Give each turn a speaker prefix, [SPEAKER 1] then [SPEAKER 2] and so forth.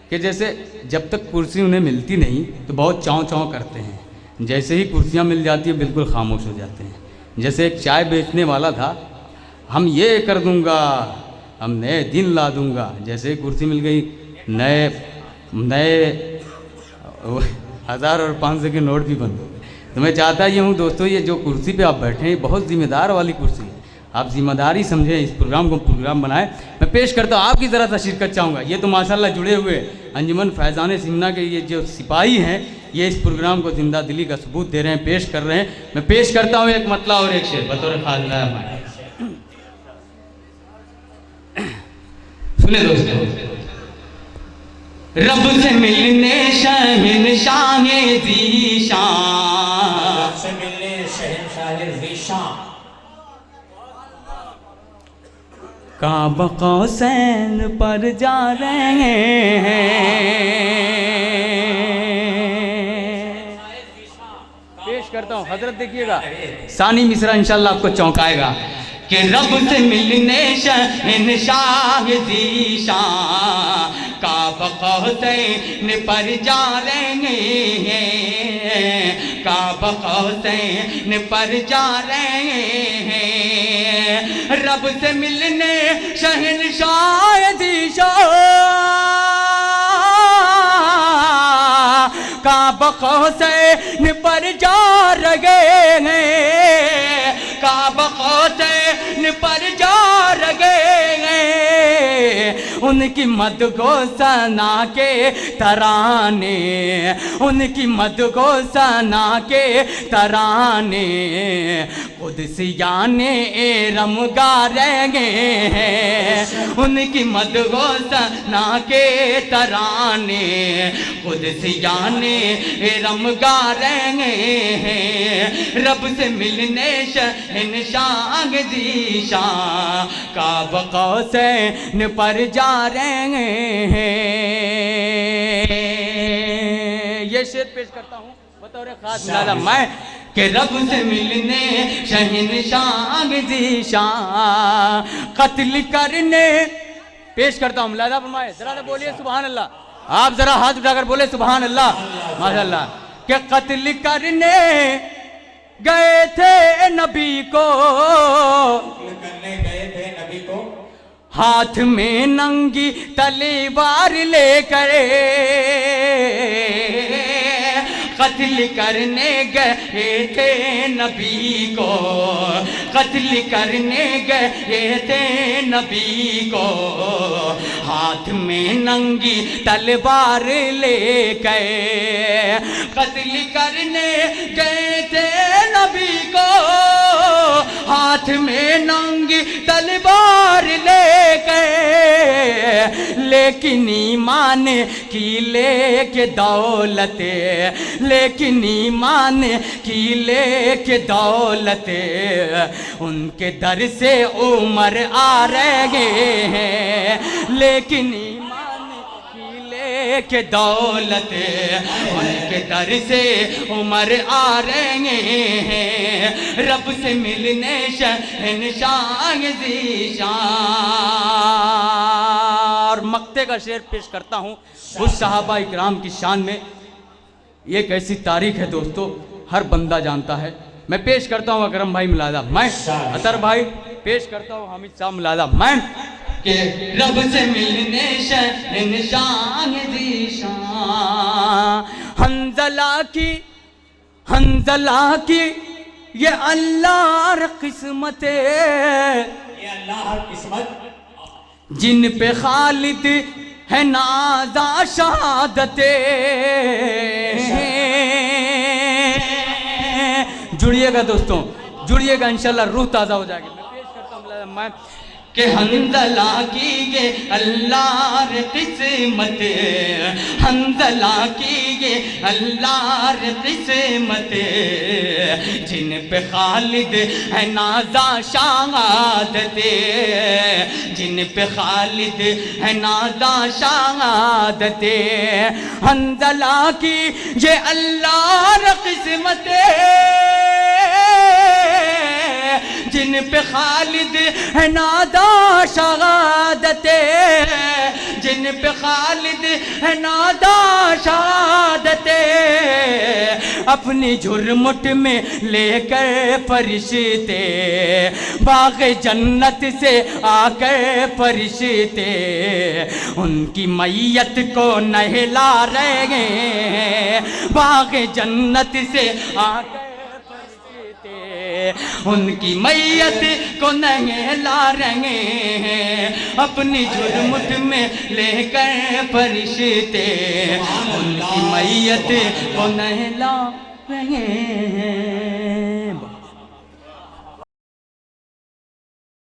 [SPEAKER 1] कि जैसे जब तक कुर्सी उन्हें मिलती नहीं तो बहुत चाँव चाँव करते हैं, जैसे ही कुर्सियाँ मिल जाती है बिल्कुल खामोश हो जाते हैं। जैसे एक चाय बेचने वाला था, हम ये कर दूंगा, हम नए दिन ला दूंगा, जैसे ही कुर्सी मिल गई नए 1000 और 500 के नोट भी बंद हो गए। तो मैं चाहता ये हूँ दोस्तों, ये जो कुर्सी पे आप बैठे हैं बहुत जिम्मेदार वाली कुर्सी है, आप जिम्मेदारी समझें, इस प्रोग्राम को प्रोग्राम बनाएं। मैं पेश करता हूँ, आपकी ज़रा सा शिरकत चाहूँगा। ये तो माशाल्लाह जुड़े हुए अंजुमन फैज़ान सिमना के ये जो सिपाही हैं, ये इस प्रोग्राम को जिंदा दिली का सबूत दे रहे हैं, पेश कर रहे हैं। मैं पेश करता हूँ एक मतला और एक शेर बतौर खाज़िना। सुने दोस्तों, रब से मिलने शहंशाह ज़ीशान,
[SPEAKER 2] रब से मिलने शहंशाह ज़ीशान,
[SPEAKER 1] काबा कौसैन पर जा रहे हैं। पेश करता हूँ हजरत, देखिएगा सानी मिसरा इंशाल्लाह आपको चौंकाएगा कि रब से मिलने शहंशाह ज़ीशान, काबा कौसैन पर जा रहे हैं, काबा कौसैन पर जा रहे हैं। रब से मिलने शहंशाह ज़ीशान, काबा कौसैन पर जा रहे हैं, काबा कौसैन पर जा रहे हैं। उनकी मद को सना के तराने, उनकी मद को सना के तराने, कुदसियाने एरम गा रहे हैं। उनकी मद को सना के तराने, कुदसियाने एरम गा रहे हैं। रब से मिलने शहंशाह ज़ीशान, काबा कौसैन पर जा रहे हैं। ये शेर पेश करता हूँ बतौर खास नाला मैं कि रब से मिलने शहंशाह ज़ीशान, कत्ल करने। पेश करता हूँ, मुलादा फरमाए, जरा सा बोलिए सुभान अल्लाह। आप जरा हाथ उठाकर बोले सुभान अल्लाह, माशाअल्लाह। कि कत्ल करने गए थे नबी को,
[SPEAKER 2] करने गए थे नबी को,
[SPEAKER 1] हाथ में नंगी तलवार लेकर, कत्ल करने गए थे नबी को, कत्ल करने गए थे नबी को, हाथ में नंगी तलवार लेकर, कत्ल करने गए थे नबी को, हाथ में नंगी तलवार लेकर, लेकिन ईमान की लेके दौलत, लेकिन ईमान की लेके दौलत, उनके दर से उमर आ रहे हैं। लेकिन ईमान की लेके दौलत, उनके दर से उमर आ रहे हैं। रब से मिलने शहंशाह ज़ीशान। मक्ते का शेर पेश करता हूँ उस सहाबा इकराम की शान में। ये कैसी तारीख है दोस्तों, हर बंदा जानता है। मैं पेश करता हूँ अकरम भाई मुलादा मैं, अतर भाई पेश करता हूँ हामिद साहब मुलादा मैं, कि रब से मिलने शहंशाह ज़ीशान, हंज़ला की ये अल्लाह किस्मत,
[SPEAKER 2] ये अल्लाह किस्मत,
[SPEAKER 1] जिन पे खालिद है नाज़ा शहादते। जुड़िएगा दोस्तों, जुड़िएगा, इंशाल्लाह रूह ताज़ा हो जाएगी। मैं पेश करता हूँ मैं कि हंज़ला की ये अल्लाह किस्मत, हंज़ला की ये अल्लाह किस्मत, जिन पे खालिद है नाज़ा शहादत, जिन पे खालिद है नाज़ा शहादत। हंज़ला की ये अल्लाह किस्मत, जिन पे खालिद है नादा शहादते, जिन पे खालिद है नादा शहादते, अपनी झुरमुट में लेकर फरिश्ते बाग़ जन्नत से आकर फरिश्ते उनकी मैयत को नहला रहे हैं, बाग़ जन्नत से आकर उनकी मैयत को नहला रहे हैं, अपनी झुरमुट में लेकर फरिश्ते उनकी मैयत को नहला रहे हैं।